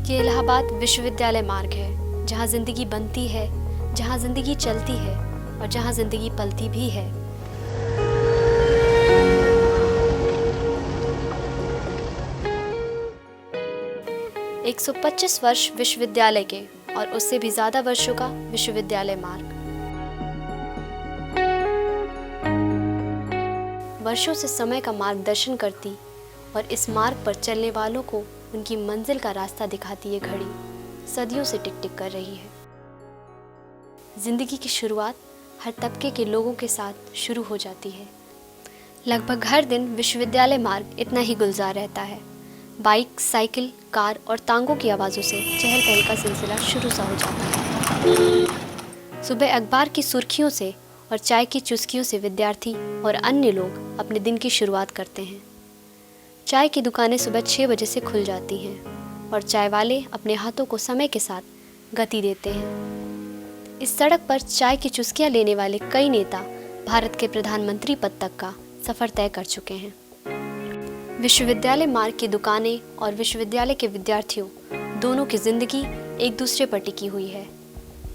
ये इलाहाबाद विश्वविद्यालय मार्ग है, जहाँ जिंदगी बनती है, जहाँ जिंदगी चलती है और जहाँ जिंदगी पलती भी है। एक 125 वर्ष विश्वविद्यालय के और उससे भी ज्यादा वर्षों का विश्वविद्यालय मार्ग। वर्षों से समय का मार्गदर्शन करती और इस मार्ग पर चलने वालों को उनकी मंजिल का रास्ता दिखाती ये घड़ी सदियों से टिक टिक कर रही है। जिंदगी की शुरुआत हर तबके के लोगों के साथ शुरू हो जाती है। लगभग हर दिन विश्वविद्यालय मार्ग इतना ही गुलजार रहता है। बाइक, साइकिल, कार और तांगों की आवाज़ों से चहल पहल का सिलसिला शुरू सा हो जाता है। सुबह अखबार की सुर्खियों से और चाय की चुस्कियों से विद्यार्थी और अन्य लोग अपने दिन की शुरुआत करते हैं। चाय की दुकानें सुबह 6 बजे से खुल जाती हैं और चाय वाले अपने हाथों को समय के साथ गति देते हैं। इस सड़क पर चाय की चुस्कियां लेने वाले कई नेता भारत के प्रधानमंत्री पद तक का सफ़र तय कर चुके हैं। विश्वविद्यालय मार्ग की दुकानें और विश्वविद्यालय के विद्यार्थियों दोनों की ज़िंदगी एक दूसरे पर टिकी हुई है।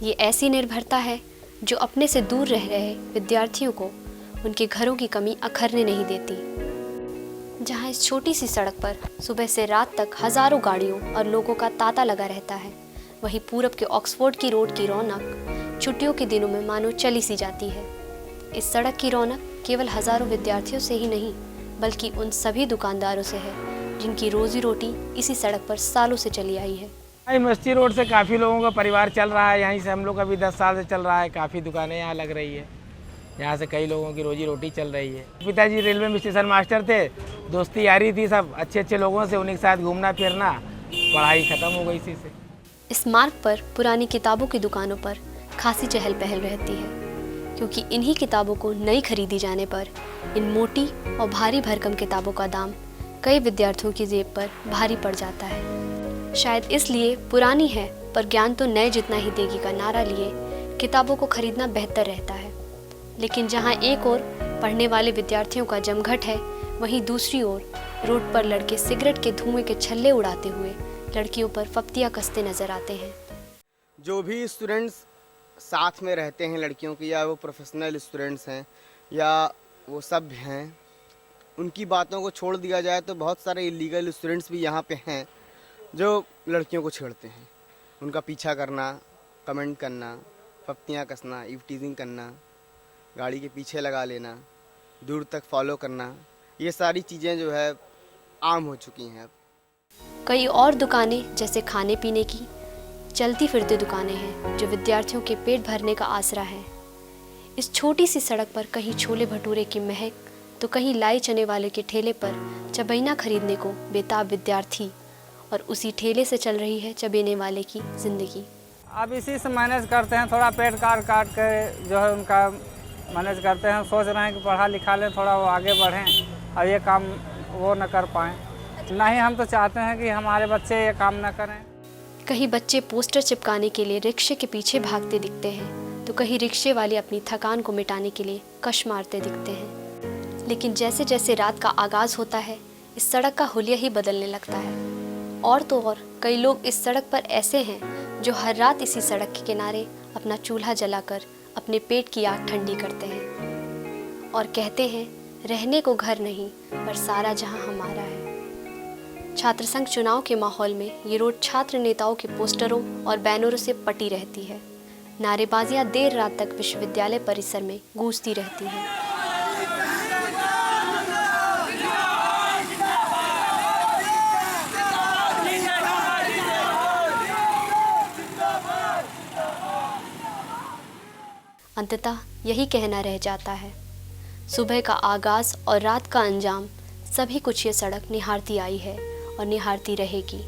ये ऐसी निर्भरता है जो अपने से दूर रह रहे विद्यार्थियों को उनके घरों की कमी अखरने नहीं देती। जहाँ इस छोटी सी सड़क पर सुबह से रात तक हज़ारों गाड़ियों और लोगों का तांता लगा रहता है, वहीं पूरब के ऑक्सफोर्ड की रोड की रौनक छुट्टियों के दिनों में मानो चली सी जाती है। इस सड़क की रौनक केवल हज़ारों विद्यार्थियों से ही नहीं बल्कि उन सभी दुकानदारों से है जिनकी रोजी रोटी इसी सड़क पर सालों से चली आई है। मस्ती रोड से काफ़ी लोगों का परिवार चल रहा है, यहीं से हम लोग का भी 10 साल से चल रहा है। काफ़ी दुकानें यहाँ लग रही है, यहाँ से कई लोगों की रोजी रोटी चल रही है। पिताजी रेलवे में स्टेशन मास्टर थे, दोस्ती यारी थी, सब अच्छे अच्छे लोगों से, उन्हीं के साथ घूमना फिरना, पढ़ाई ख़त्म हो गई इसी से। इस मार्ग पर पुरानी किताबों की दुकानों पर खासी चहल पहल रहती है, क्योंकि इन्हीं किताबों को नई खरीदी जाने पर इन मोटी और भारी भरकम किताबों का दाम कई विद्यार्थियों की जेब पर भारी पड़ जाता है। शायद इसलिए पुरानी है पर ज्ञान तो नए जितना ही देगी का नारा लिए किताबों को खरीदना बेहतर रहता है। लेकिन जहाँ एक ओर पढ़ने वाले विद्यार्थियों का जमघट है, वहीं दूसरी ओर रोड पर लड़के सिगरेट के धुएं के छल्ले उड़ाते हुए लड़कियों पर फप्तियाँ कसते नजर आते हैं। जो भी स्टूडेंट्स साथ में रहते हैं लड़कियों की, या वो प्रोफेशनल स्टूडेंट्स हैं या वो सब हैं, उनकी बातों को छोड़ दिया जाए तो बहुत सारे इलीगल स्टूडेंट्स भी यहाँ पे हैं जो लड़कियों को छेड़ते हैं। उनका पीछा करना, कमेंट करना, पप्तियाँ कसना, इव टीजिंग करना, गाड़ी के पीछे लगा लेना, दूर तक फॉलो करना, ये सारी चीज़ें जो है आम हो चुकी हैं अब। कई और दुकानें जैसे खाने पीने की चलती फिरती दुकानें हैं जो विद्यार्थियों के पेट भरने का आसरा है। इस छोटी सी सड़क पर कहीं छोले भटूरे की महक तो कहीं लाई चने वाले के ठेले पर चबैना खरीदने को बेताब विद्यार्थी, और उसी ठेले से चल रही है चबेने वाले की जिंदगी। अब इसी से मैनेज करते हैं, थोड़ा पेट काट काट के जो है उनका मैनेज करते हैं। सोच रहे हैं कि पढ़ा लिखा लें, थोड़ा वो आगे बढ़ें और ये काम वो न कर पाएँ। नहीं, हम तो चाहते हैं कि हमारे बच्चे ये काम न करें। कहीं बच्चे पोस्टर चिपकाने के लिए रिक्शे के पीछे भागते दिखते हैं तो कहीं रिक्शे वाले अपनी थकान को मिटाने के लिए कश मारते दिखते हैं। लेकिन जैसे जैसे रात का आगाज़ होता है, इस सड़क का हुलिया ही बदलने लगता है। और तो और कई लोग इस सड़क पर ऐसे हैं जो हर रात इसी सड़क के किनारे अपना चूल्हा जलाकर अपने पेट की आग ठंडी करते हैं और कहते हैं रहने को घर नहीं पर सारा जहां हमारा है। छात्र संघ चुनाव के माहौल में ये रोड छात्र नेताओं के पोस्टरों और बैनरों से पटी रहती है। नारेबाजियां देर रात तक विश्वविद्यालय परिसर में गूंजती रहती हैं। अंततः यही कहना रह जाता है, सुबह का आगाज और रात का अंजाम सभी कुछ ये सड़क निहारती आई है और निहारती रहेगी।